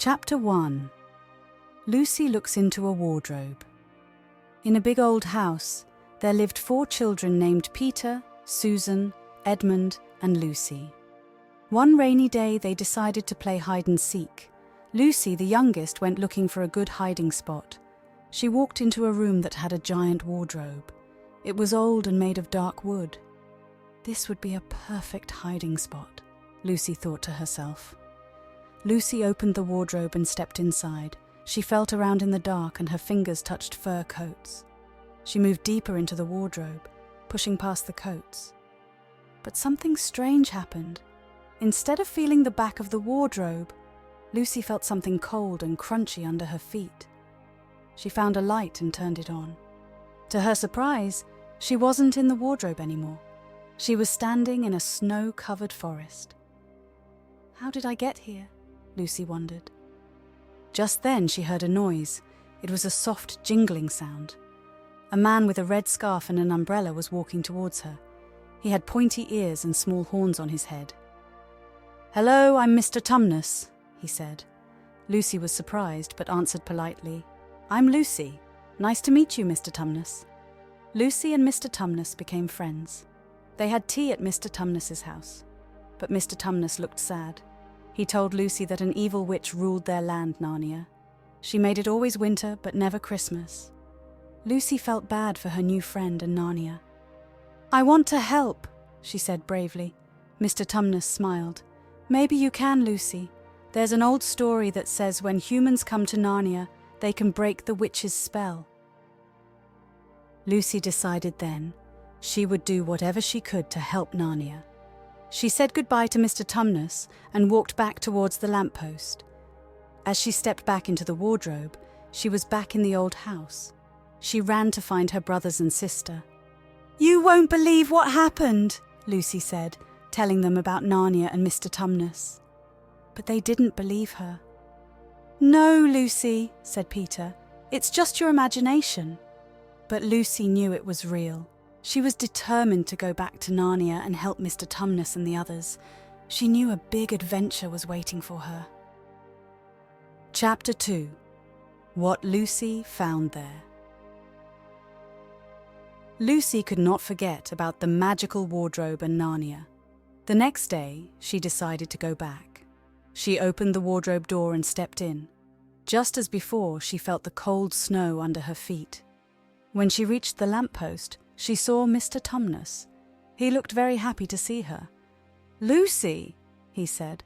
Chapter 1. Lucy looks into a wardrobe. In a big old house, there lived 4 children named Peter, Susan, Edmund, and Lucy. One rainy day, they decided to play hide and seek. Lucy, the youngest, went looking for a good hiding spot. She walked into a room that had a giant wardrobe. It was old and made of dark wood. This would be a perfect hiding spot, Lucy thought to herself. Lucy opened the wardrobe and stepped inside. She felt around in the dark and her fingers touched fur coats. She moved deeper into the wardrobe, pushing past the coats. But something strange happened. Instead of feeling the back of the wardrobe, Lucy felt something cold and crunchy under her feet. She found a light and turned it on. To her surprise, she wasn't in the wardrobe anymore. She was standing in a snow-covered forest. How did I get here? Lucy wondered. Just then she heard a noise. It was a soft jingling sound. A man with a red scarf and an umbrella was walking towards her. He had pointy ears and small horns on his head. "Hello, I'm Mr. Tumnus," he said. Lucy was surprised but answered politely, "I'm Lucy. Nice to meet you, Mr. Tumnus." Lucy and Mr. Tumnus became friends. They had tea at Mr. Tumnus's house, but Mr. Tumnus looked sad. He told Lucy that an evil witch ruled their land, Narnia. She made it always winter but never Christmas. Lucy felt bad for her new friend and Narnia. "I want to help," she said bravely. Mr. Tumnus smiled. "Maybe you can, Lucy. There's an old story that says when humans come to Narnia, they can break the witch's spell." Lucy decided then she would do whatever she could to help Narnia. She said goodbye to Mr. Tumnus and walked back towards the lamppost. As she stepped back into the wardrobe, she was back in the old house. She ran to find her brothers and sister. "You won't believe what happened," Lucy said, telling them about Narnia and Mr. Tumnus. But they didn't believe her. "No, Lucy," said Peter, "it's just your imagination." But Lucy knew it was real. She was determined to go back to Narnia and help Mr. Tumnus and the others. She knew a big adventure was waiting for her. Chapter 2. What Lucy Found There. Lucy could not forget about the magical wardrobe and Narnia. The next day, she decided to go back. She opened the wardrobe door and stepped in. Just as before, she felt the cold snow under her feet. When she reached the lamppost, she saw Mr. Tumnus. He looked very happy to see her. "Lucy," he said,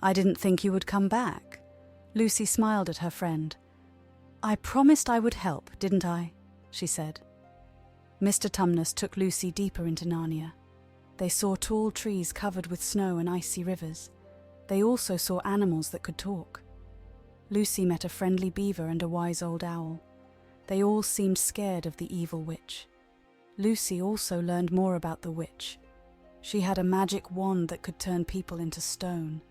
"I didn't think you would come back." Lucy smiled at her friend. "I promised I would help, didn't I?" she said. Mr. Tumnus took Lucy deeper into Narnia. They saw tall trees covered with snow and icy rivers. They also saw animals that could talk. Lucy met a friendly beaver and a wise old owl. They all seemed scared of the evil witch. Lucy also learned more about the witch. She had a magic wand that could turn people into stone.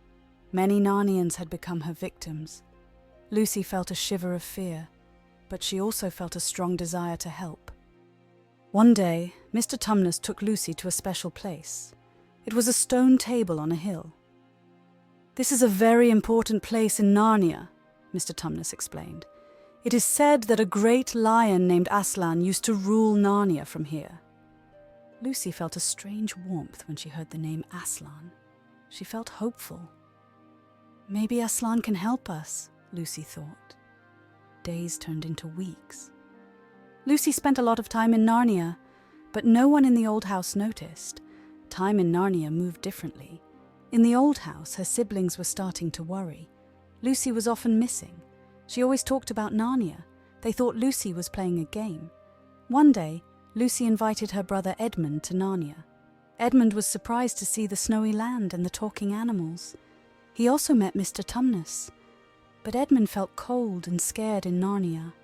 Many Narnians had become her victims. Lucy felt a shiver of fear, but she also felt a strong desire to help. One day, Mr. Tumnus took Lucy to a special place. It was a stone table on a hill. "This is a very important place in Narnia," Mr. Tumnus explained. "It is said that a great lion named Aslan used to rule Narnia from here." Lucy felt a strange warmth when she heard the name Aslan. She felt hopeful. "Maybe Aslan can help us," Lucy thought. Days turned into weeks. Lucy spent a lot of time in Narnia, but no one in the old house noticed. Time in Narnia moved differently. In the old house, her siblings were starting to worry. Lucy was often missing. She always talked about Narnia. They thought Lucy was playing a game. One day, Lucy invited her brother Edmund to Narnia. Edmund was surprised to see the snowy land and the talking animals. He also met Mr. Tumnus. But Edmund felt cold and scared in Narnia.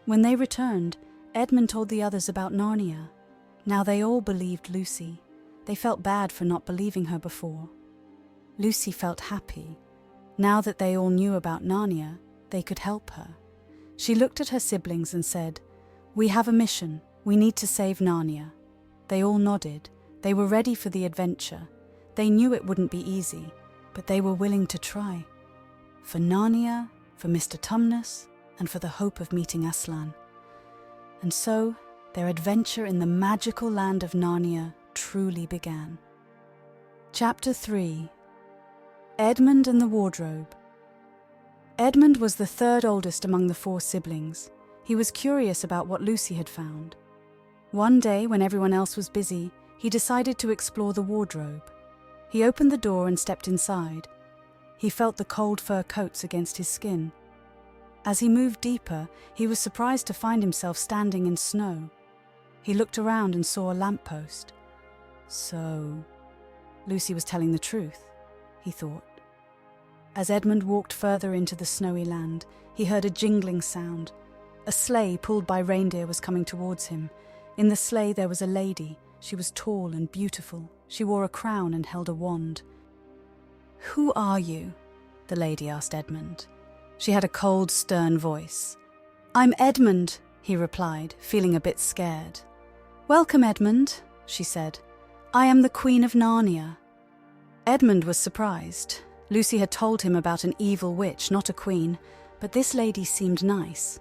When they returned, Edmund told the others about Narnia. Now they all believed Lucy. They felt bad for not believing her before. Lucy felt happy. Now that they all knew about Narnia, they could help her. She looked at her siblings and said, "We have a mission. We need to save Narnia." They all nodded. They were ready for the adventure. They knew it wouldn't be easy, but they were willing to try. for Narnia, for Mr. Tumnus, and for the hope of meeting Aslan. And so, their adventure in the magical land of Narnia truly began. Chapter 3. Edmund and the Wardrobe. Edmund was the third oldest among the 4 siblings. He was curious about what Lucy had found. One day, when everyone else was busy, he decided to explore the wardrobe. He opened the door and stepped inside. He felt the cold fur coats against his skin. As he moved deeper, he was surprised to find himself standing in snow. He looked around and saw a lamppost. So, Lucy was telling the truth, he thought. As Edmund walked further into the snowy land, he heard a jingling sound. A sleigh pulled by reindeer was coming towards him. In the sleigh there was a lady. She was tall and beautiful. She wore a crown and held a wand. "Who are you?" the lady asked Edmund. She had a cold, stern voice. "I'm Edmund," he replied, feeling a bit scared. "Welcome, Edmund," she said. "I am the Queen of Narnia." Edmund was surprised. Lucy had told him about an evil witch, not a queen, but this lady seemed nice.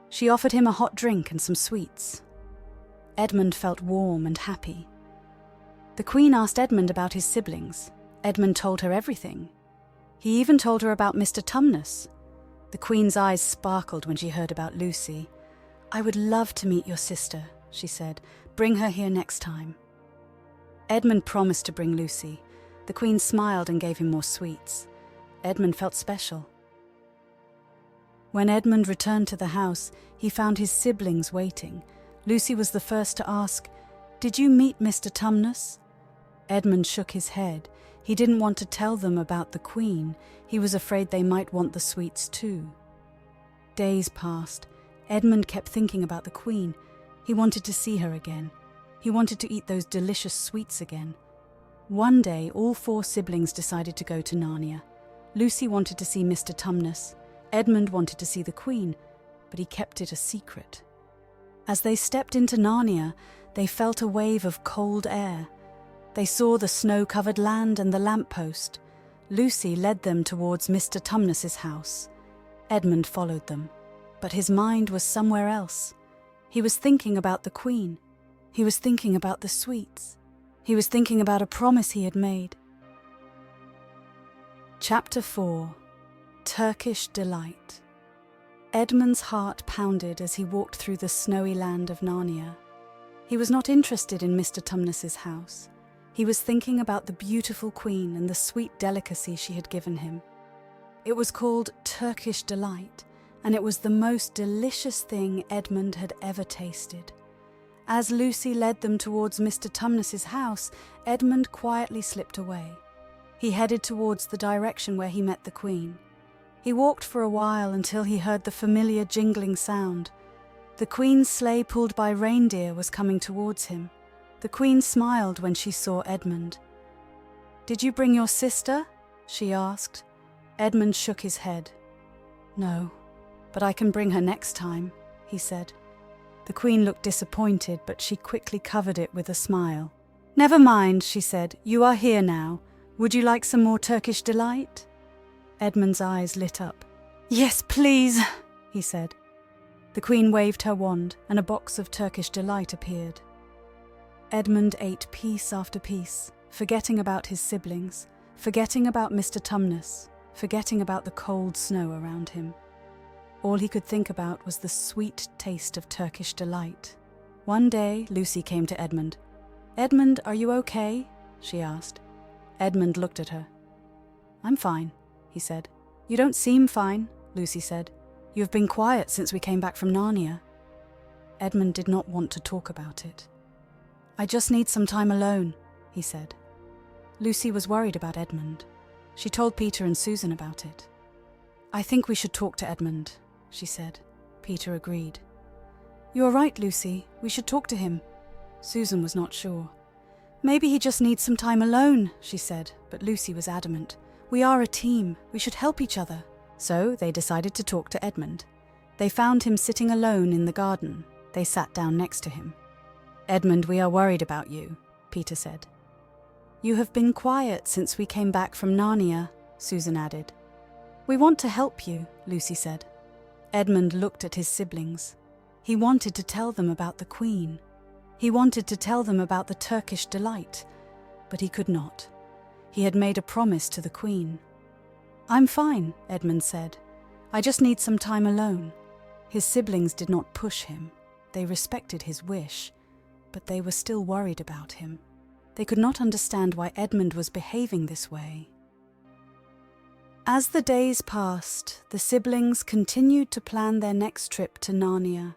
She offered him a hot drink and some sweets. Edmund felt warm and happy. The Queen asked Edmund about his siblings. Edmund told her everything. He even told her about Mr. Tumnus. The Queen's eyes sparkled when she heard about Lucy. "I would love to meet your sister," she said. "Bring her here next time." Edmund promised to bring Lucy. The Queen smiled and gave him more sweets. Edmund felt special. When Edmund returned to the house, he found his siblings waiting. Lucy was the first to ask, "Did you meet Mr. Tumnus?" Edmund shook his head. He didn't want to tell them about the Queen. He was afraid they might want the sweets too. Days passed. Edmund kept thinking about the Queen. He wanted to see her again. He wanted to eat those delicious sweets again. One day, all 4 siblings decided to go to Narnia. Lucy wanted to see Mr. Tumnus. Edmund wanted to see the Queen, but he kept it a secret. As they stepped into Narnia, they felt a wave of cold air. They saw the snow-covered land and the lamppost. Lucy led them towards Mr. Tumnus's house. Edmund followed them, but his mind was somewhere else. He was thinking about the Queen. He was thinking about the sweets. He was thinking about a promise he had made. Chapter 4. Turkish Delight. Edmund's heart pounded as he walked through the snowy land of Narnia. He was not interested in Mr. Tumnus's house. He was thinking about the beautiful Queen and the sweet delicacy she had given him. It was called Turkish Delight, and it was the most delicious thing Edmund had ever tasted. As Lucy led them towards Mr. Tumnus's house, Edmund quietly slipped away. He headed towards the direction where he met the Queen. He walked for a while until he heard the familiar jingling sound. The Queen's sleigh pulled by reindeer was coming towards him. The Queen smiled when she saw Edmund. "Did you bring your sister?" she asked. Edmund shook his head. "No, but I can bring her next time," he said. The Queen looked disappointed, but she quickly covered it with a smile. "Never mind," she said. "You are here now. Would you like some more Turkish Delight?" Edmund's eyes lit up. "Yes, please," he said. The Queen waved her wand, and a box of Turkish Delight appeared. Edmund ate piece after piece, forgetting about his siblings, forgetting about Mr. Tumnus, forgetting about the cold snow around him. All he could think about was the sweet taste of Turkish Delight. One day, Lucy came to Edmund. "Edmund, are you okay?" she asked. Edmund looked at her. "I'm fine," he said. "You don't seem fine," Lucy said. "You have been quiet since we came back from Narnia." Edmund did not want to talk about it. "I just need some time alone," he said. Lucy was worried about Edmund. She told Peter and Susan about it. "I think we should talk to Edmund," she said. Peter agreed. "You're right, Lucy. We should talk to him." Susan was not sure. "Maybe he just needs some time alone," she said, but Lucy was adamant. "We are a team. We should help each other." So they decided to talk to Edmund. They found him sitting alone in the garden. They sat down next to him. "Edmund, we are worried about you," Peter said. "You have been quiet since we came back from Narnia," Susan added. "We want to help you," Lucy said. Edmund looked at his siblings. He wanted to tell them about the Queen. He wanted to tell them about the Turkish delight, but he could not. He had made a promise to the Queen. "I'm fine," Edmund said. "I just need some time alone." His siblings did not push him. They respected his wish, but they were still worried about him. They could not understand why Edmund was behaving this way. As the days passed, the siblings continued to plan their next trip to Narnia.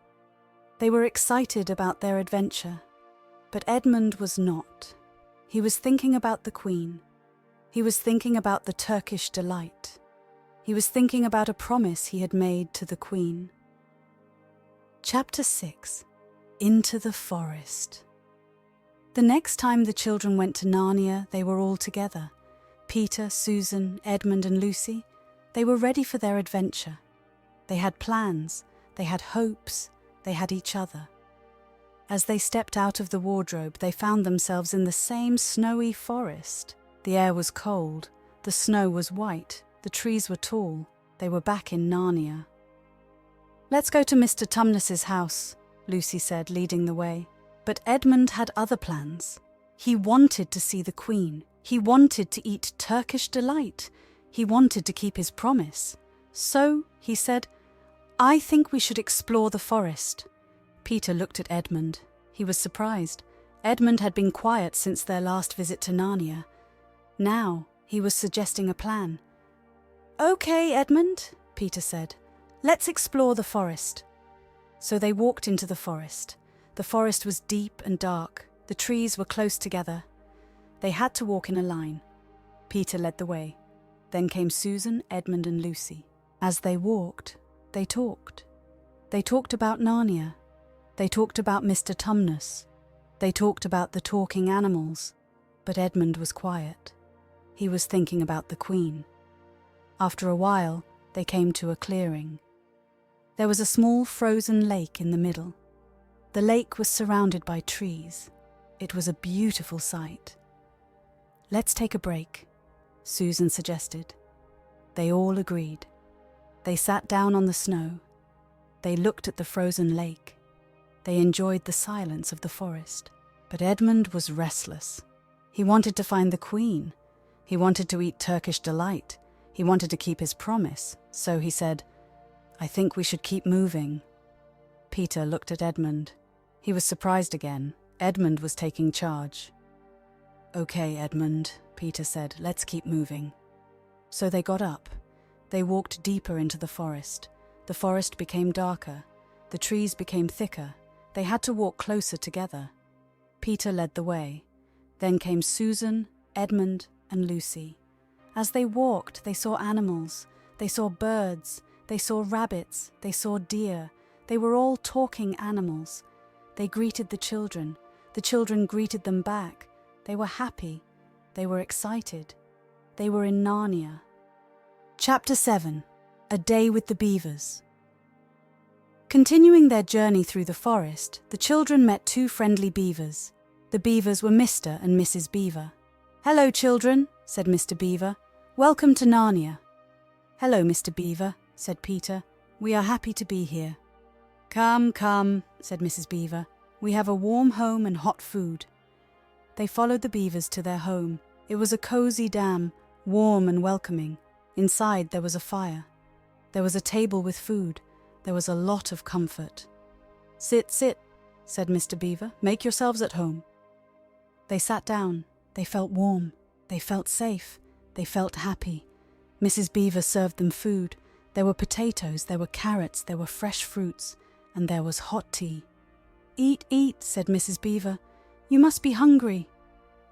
They were excited about their adventure, but Edmund was not. He was thinking about the Queen. He was thinking about the Turkish delight. He was thinking about a promise he had made to the Queen. Chapter 6. Into the Forest. The next time the children went to Narnia, they were all together. Peter, Susan, Edmund and Lucy. They were ready for their adventure. They had plans, they had hopes, they had each other. As they stepped out of the wardrobe, they found themselves in the same snowy forest. The air was cold, the snow was white, the trees were tall. They were back in Narnia. "Let's go to Mr. Tumnus's house," Lucy said, leading the way. But Edmund had other plans. He wanted to see the Queen. He wanted to eat Turkish delight. He wanted to keep his promise. So, he said, "I think we should explore the forest." Peter looked at Edmund. He was surprised. Edmund had been quiet since their last visit to Narnia. Now, he was suggesting a plan. "Okay, Edmund," Peter said. "Let's explore the forest." So they walked into the forest. The forest was deep and dark. The trees were close together. They had to walk in a line. Peter led the way. Then came Susan, Edmund and Lucy. As they walked, they talked. They talked about Narnia. They talked about Mr. Tumnus. They talked about the talking animals. But Edmund was quiet. He was thinking about the Queen. After a while, they came to a clearing. There was a small frozen lake in the middle. The lake was surrounded by trees. It was a beautiful sight. "Let's take a break," Susan suggested. They all agreed. They sat down on the snow. They looked at the frozen lake. They enjoyed the silence of the forest. But Edmund was restless. He wanted to find the Queen. He wanted to eat Turkish delight. He wanted to keep his promise. So he said, "I think we should keep moving." Peter looked at Edmund. He was surprised again. Edmund was taking charge. "Okay, Edmund," Peter said, "let's keep moving." So they got up. They walked deeper into the forest. The forest became darker. The trees became thicker. They had to walk closer together. Peter led the way. Then came Susan, Edmund, and Lucy. As they walked, they saw animals. They saw birds. They saw rabbits. They saw deer. They were all talking animals. They greeted the children. The children greeted them back. They were happy. They were excited. They were in Narnia. Chapter 7. A Day with the Beavers. Continuing their journey through the forest, the children met two friendly beavers. The beavers were Mr. and Mrs. Beaver. "Hello, children," said Mr. Beaver. "Welcome to Narnia." "Hello, Mr. Beaver," said Peter. "We are happy to be here." "Come, come," said Mrs. Beaver. "We have a warm home and hot food." They followed the beavers to their home. It was a cozy dam, warm and welcoming. Inside there was a fire. There was a table with food. There was a lot of comfort. "Sit, sit," said Mr. Beaver. "Make yourselves at home." They sat down. They felt warm. They felt safe. They felt happy. Mrs. Beaver served them food. There were potatoes, there were carrots, there were fresh fruits, and there was hot tea. "Eat, eat," said Mrs. Beaver. "You must be hungry."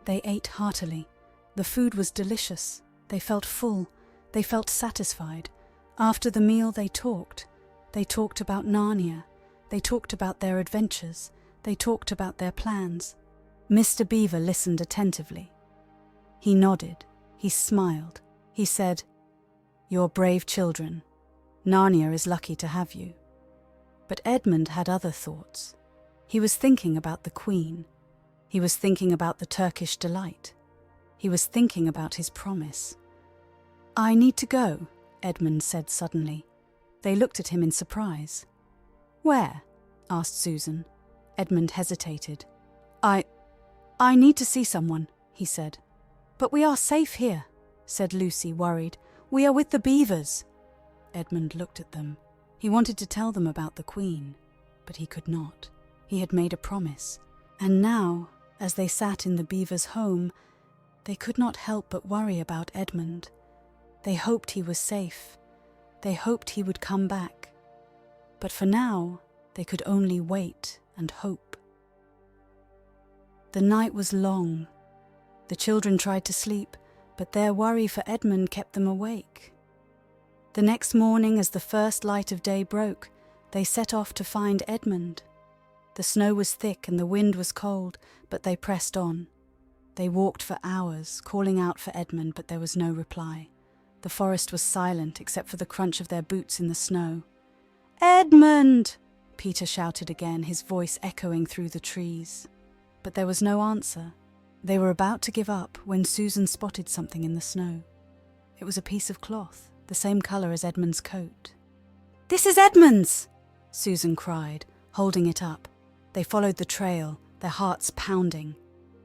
They ate heartily. The food was delicious. They felt full. They felt satisfied. After the meal they talked. They talked about Narnia. They talked about their adventures. They talked about their plans. Mr. Beaver listened attentively. He nodded. He smiled. He said, "You're brave children. Narnia is lucky to have you." But Edmund had other thoughts. He was thinking about the Queen. He was thinking about the Turkish delight. He was thinking about his promise. "I need to go. Edmund said suddenly. They looked at him in surprise. "Where?" asked Susan. Edmund hesitated. I need to see someone," he said. "But we are safe here," said Lucy, worried. "We are with the beavers." Edmund looked at them. He wanted to tell them about the Queen, but he could not. He had made a promise. And now, as they sat in the beavers' home, they could not help but worry about Edmund. They hoped he was safe. They hoped he would come back. But for now, they could only wait and hope. The night was long. The children tried to sleep, but their worry for Edmund kept them awake. The next morning, as the first light of day broke, they set off to find Edmund. The snow was thick and the wind was cold, but they pressed on. They walked for hours, calling out for Edmund, but there was no reply. The forest was silent except for the crunch of their boots in the snow. "Edmund!" Peter shouted again, his voice echoing through the trees. But there was no answer. They were about to give up when Susan spotted something in the snow. It was a piece of cloth, the same colour as Edmund's coat. "This is Edmund's!" Susan cried, holding it up. They followed the trail, their hearts pounding.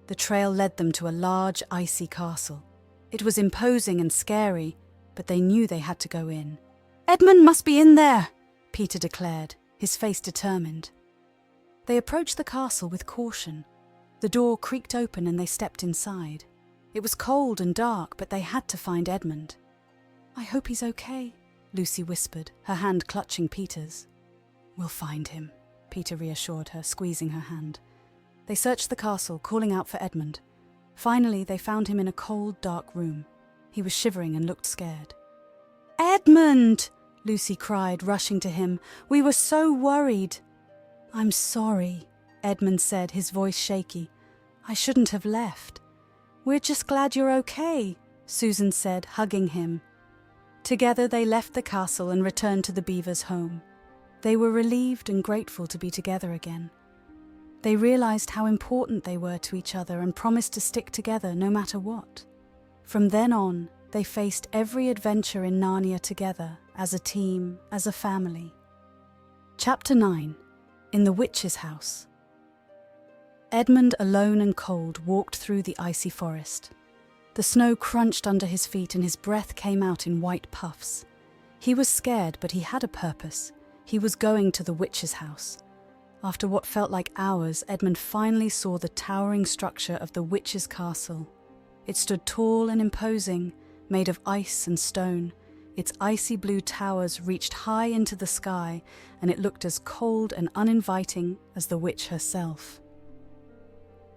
The trail led them to a large, icy castle. It was imposing and scary, but they knew they had to go in. "Edmund must be in there," Peter declared, his face determined. They approached the castle with caution. The door creaked open and they stepped inside. It was cold and dark, but they had to find Edmund. "I hope he's okay," Lucy whispered, her hand clutching Peter's. "We'll find him," Peter reassured her, squeezing her hand. They searched the castle, calling out for Edmund. Finally, they found him in a cold, dark room. He was shivering and looked scared. "Edmund!" Lucy cried, rushing to him. "We were so worried." "I'm sorry," Edmund said, his voice shaky. "I shouldn't have left." "We're just glad you're okay," Susan said, hugging him. Together they left the castle and returned to the beavers' home. They were relieved and grateful to be together again. They realized how important they were to each other and promised to stick together no matter what. From then on, they faced every adventure in Narnia together, as a team, as a family. Chapter 9. In the Witch's House. Edmund, alone and cold, walked through the icy forest. The snow crunched under his feet and his breath came out in white puffs. He was scared, but he had a purpose. He was going to the witch's house. After what felt like hours, Edmund finally saw the towering structure of the witch's castle. It stood tall and imposing, made of ice and stone. Its icy blue towers reached high into the sky, and it looked as cold and uninviting as the witch herself.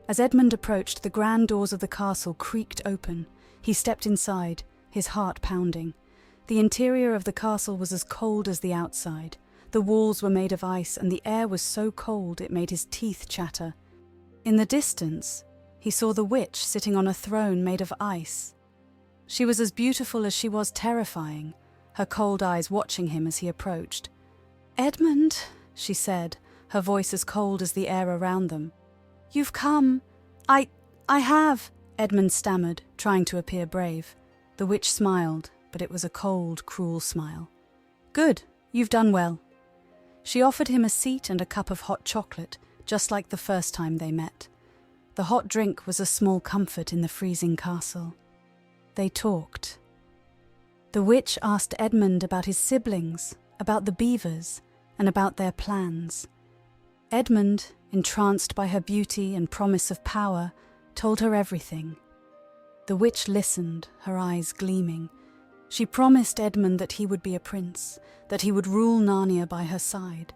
As Edmund approached, the grand doors of the castle creaked open. He stepped inside, his heart pounding. The interior of the castle was as cold as the outside. The walls were made of ice, and the air was so cold it made his teeth chatter. In the distance, he saw the witch sitting on a throne made of ice. She was as beautiful as she was terrifying, her cold eyes watching him as he approached. "Edmund," she said, her voice as cold as the air around them. "You've come." I have," Edmund stammered, trying to appear brave. The witch smiled, but it was a cold, cruel smile. "Good, you've done well." She offered him a seat and a cup of hot chocolate, just like the first time they met. The hot drink was a small comfort in the freezing castle. They talked. The witch asked Edmund about his siblings, about the beavers, and about their plans. Edmund, entranced by her beauty and promise of power, told her everything. The witch listened, her eyes gleaming. She promised Edmund that he would be a prince, that he would rule Narnia by her side.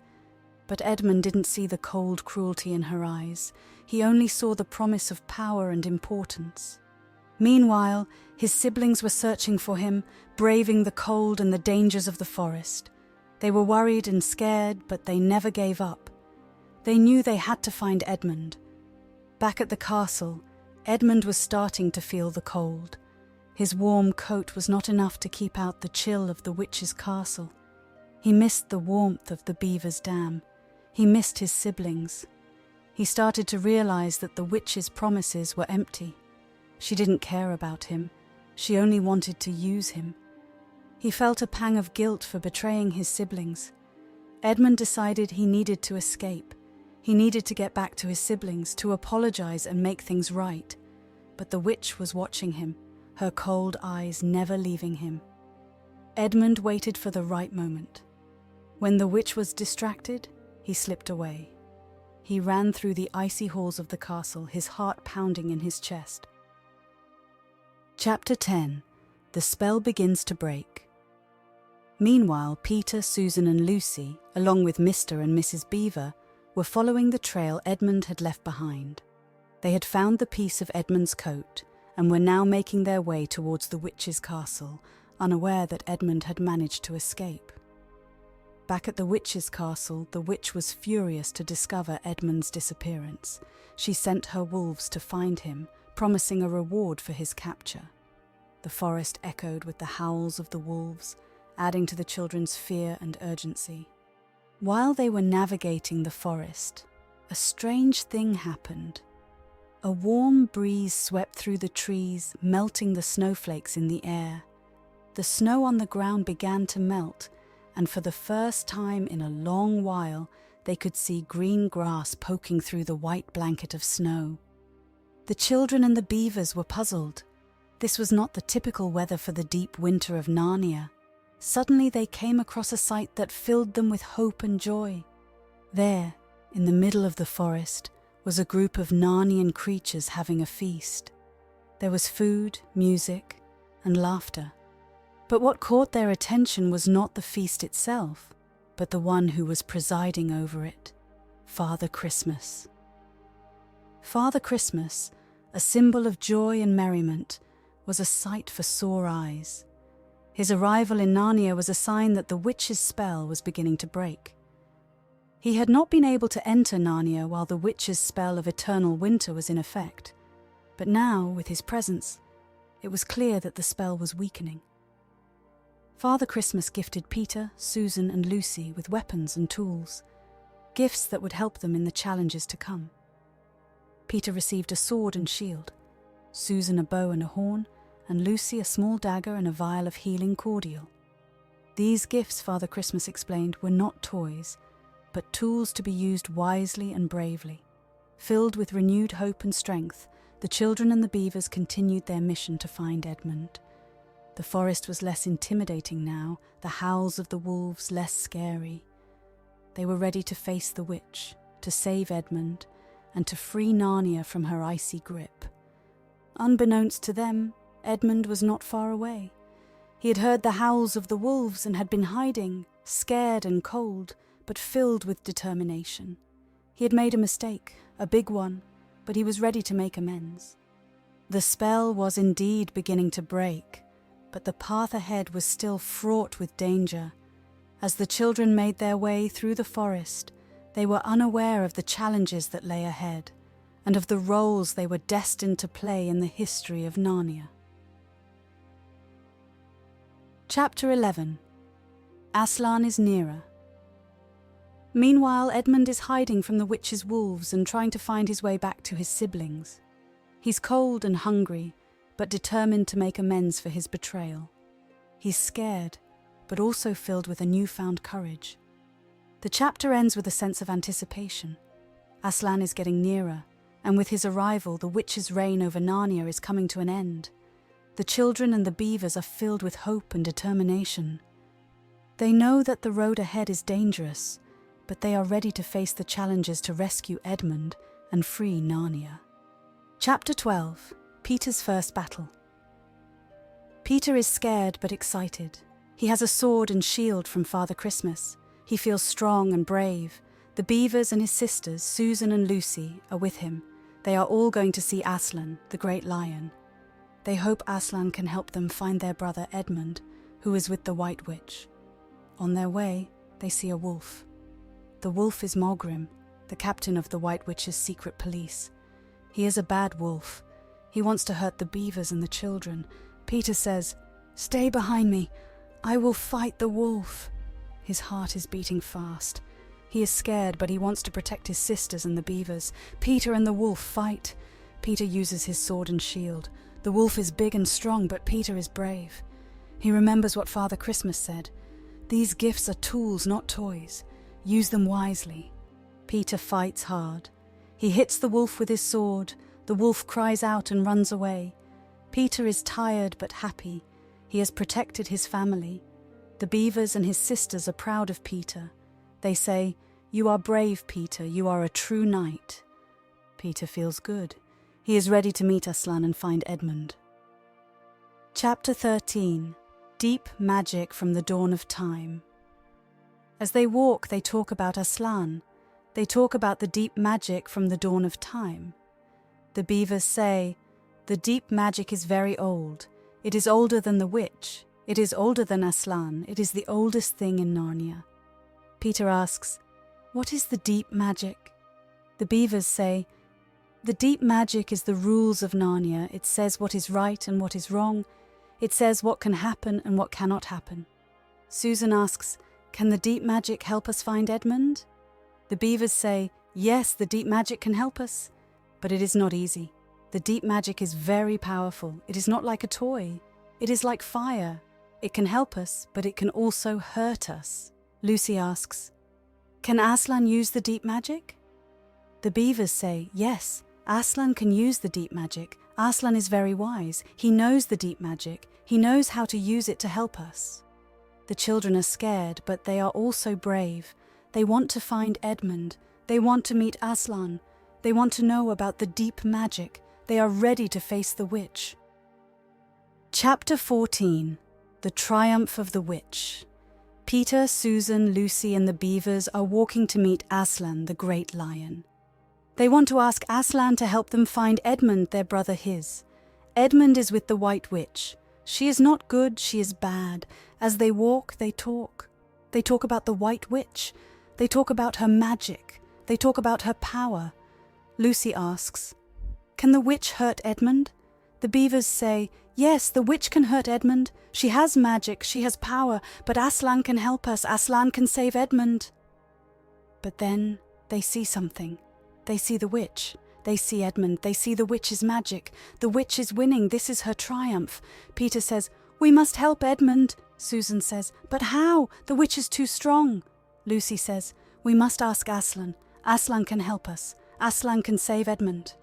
But Edmund didn't see the cold cruelty in her eyes. He only saw the promise of power and importance. Meanwhile, his siblings were searching for him, braving the cold and the dangers of the forest. They were worried and scared, but they never gave up. They knew they had to find Edmund. Back at the castle, Edmund was starting to feel the cold. His warm coat was not enough to keep out the chill of the witch's castle. He missed the warmth of the beaver's dam. He missed his siblings. He started to realize that the witch's promises were empty. She didn't care about him. She only wanted to use him. He felt a pang of guilt for betraying his siblings. Edmund decided he needed to escape. He needed to get back to his siblings, to apologize and make things right. But the witch was watching him, her cold eyes never leaving him. Edmund waited for the right moment. When the witch was distracted, he slipped away. He ran through the icy halls of the castle, his heart pounding in his chest. Chapter 10. The spell begins to break. Meanwhile, Peter, Susan and Lucy, along with Mr. and Mrs. Beaver, were following the trail Edmund had left behind. They had found the piece of Edmund's coat and were now making their way towards the witch's castle, unaware that Edmund had managed to escape. Back at the witch's castle, the witch was furious to discover Edmund's disappearance. She sent her wolves to find him, promising a reward for his capture. The forest echoed with the howls of the wolves, adding to the children's fear and urgency. While they were navigating the forest, a strange thing happened. A warm breeze swept through the trees, melting the snowflakes in the air. The snow on the ground began to melt, and for the first time in a long while, they could see green grass poking through the white blanket of snow. The children and the beavers were puzzled. This was not the typical weather for the deep winter of Narnia. Suddenly they came across a sight that filled them with hope and joy. There, in the middle of the forest, was a group of Narnian creatures having a feast. There was food, music, and laughter. But what caught their attention was not the feast itself, but the one who was presiding over it, Father Christmas. Father Christmas, a symbol of joy and merriment, was a sight for sore eyes. His arrival in Narnia was a sign that the witch's spell was beginning to break. He had not been able to enter Narnia while the witch's spell of eternal winter was in effect, but now, with his presence, it was clear that the spell was weakening. Father Christmas gifted Peter, Susan and Lucy with weapons and tools, gifts that would help them in the challenges to come. Peter received a sword and shield, Susan a bow and a horn, and Lucy a small dagger and a vial of healing cordial. These gifts, Father Christmas explained, were not toys, but tools to be used wisely and bravely. Filled with renewed hope and strength, the children and the beavers continued their mission to find Edmund. The forest was less intimidating now, the howls of the wolves less scary. They were ready to face the witch, to save Edmund, and to free Narnia from her icy grip. Unbeknownst to them, Edmund was not far away. He had heard the howls of the wolves and had been hiding, scared and cold, but filled with determination. He had made a mistake, a big one, but he was ready to make amends. The spell was indeed beginning to break, but the path ahead was still fraught with danger. As the children made their way through the forest, they were unaware of the challenges that lay ahead, and of the roles they were destined to play in the history of Narnia. Chapter 11. Aslan is nearer. Meanwhile, Edmund is hiding from the witch's wolves and trying to find his way back to his siblings. He's cold and hungry, but determined to make amends for his betrayal. He's scared, but also filled with a newfound courage. The chapter ends with a sense of anticipation. Aslan is getting nearer, and with his arrival, the witch's reign over Narnia is coming to an end. The children and the beavers are filled with hope and determination. They know that the road ahead is dangerous, but they are ready to face the challenges to rescue Edmund and free Narnia. Chapter 12. Peter's first battle. Peter is scared but excited. He has a sword and shield from Father Christmas. He feels strong and brave. The beavers and his sisters, Susan and Lucy, are with him. They are all going to see Aslan, the great lion. They hope Aslan can help them find their brother Edmund, who is with the White Witch. On their way, they see a wolf. The wolf is Mogrim, the captain of the White Witch's secret police. He is a bad wolf. He wants to hurt the beavers and the children. Peter says, "Stay behind me. I will fight the wolf." His heart is beating fast. He is scared, but he wants to protect his sisters and the beavers. Peter and the wolf fight. Peter uses his sword and shield. The wolf is big and strong, but Peter is brave. He remembers what Father Christmas said. These gifts are tools, not toys. Use them wisely. Peter fights hard. He hits the wolf with his sword. The wolf cries out and runs away. Peter is tired but happy. He has protected his family. The beavers and his sisters are proud of Peter. They say, "You are brave, Peter. You are a true knight." Peter feels good. He is ready to meet Aslan and find Edmund. Chapter 13. Deep Magic from the Dawn of Time. As they walk, they talk about Aslan. They talk about the deep magic from the dawn of time. The beavers say, "The deep magic is very old. It is older than the witch. It is older than Aslan. It is the oldest thing in Narnia." Peter asks, "What is the deep magic?" The beavers say, "The deep magic is the rules of Narnia. It says what is right and what is wrong. It says what can happen and what cannot happen." Susan asks, "Can the deep magic help us find Edmund?" The beavers say, "Yes, the deep magic can help us." But it is not easy. The deep magic is very powerful. It is not like a toy. It is like fire. It can help us, but it can also hurt us. Lucy asks, "Can Aslan use the deep magic?" The beavers say, "Yes, Aslan can use the deep magic. Aslan is very wise. He knows the deep magic. He knows how to use it to help us." The children are scared, but they are also brave. They want to find Edmund. They want to meet Aslan. They want to know about the deep magic. They are ready to face the witch. Chapter 14. The Triumph of the Witch. Peter, Susan, Lucy and the beavers are walking to meet Aslan, the great lion. They want to ask Aslan to help them find Edmund, their brother his. Edmund is with the White Witch. She is not good, she is bad. As they walk, they talk. They talk about the White Witch. They talk about her magic. They talk about her power. Lucy asks, "Can the witch hurt Edmund?" The beavers say, "Yes, the witch can hurt Edmund. She has magic, she has power, but Aslan can help us. Aslan can save Edmund." But then they see something. They see the witch. They see Edmund. They see the witch's magic. The witch is winning. This is her triumph. Peter says, "We must help Edmund." Susan says, "But how? The witch is too strong." Lucy says, "We must ask Aslan. Aslan can help us. Aslan can save Edmund."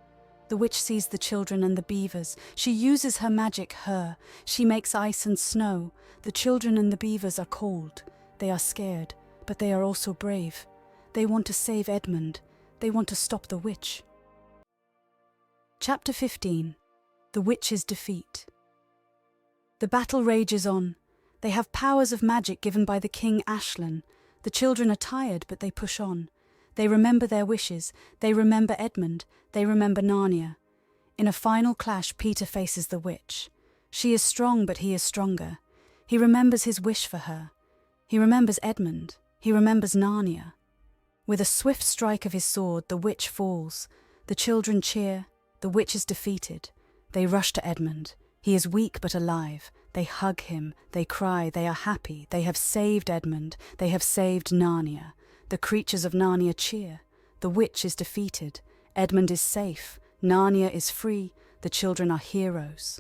The witch sees the children and the beavers. She uses her magic, She makes ice and snow. The children and the beavers are cold. They are scared, but they are also brave. They want to save Edmund. They want to stop the witch. Chapter 15. The Witch's Defeat. The battle rages on. They have powers of magic given by the king Aslan. The children are tired, but they push on. They remember their wishes. They remember Edmund. They remember Narnia. In a final clash, Peter faces the witch. She is strong, but he is stronger. He remembers his wish for her. He remembers Edmund. He remembers Narnia. With a swift strike of his sword, the witch falls. The children cheer. The witch is defeated. They rush to Edmund. He is weak but alive. They hug him. They cry. They are happy. They have saved Edmund. They have saved Narnia. The creatures of Narnia cheer. The witch is defeated. Edmund is safe. Narnia is free. The children are heroes.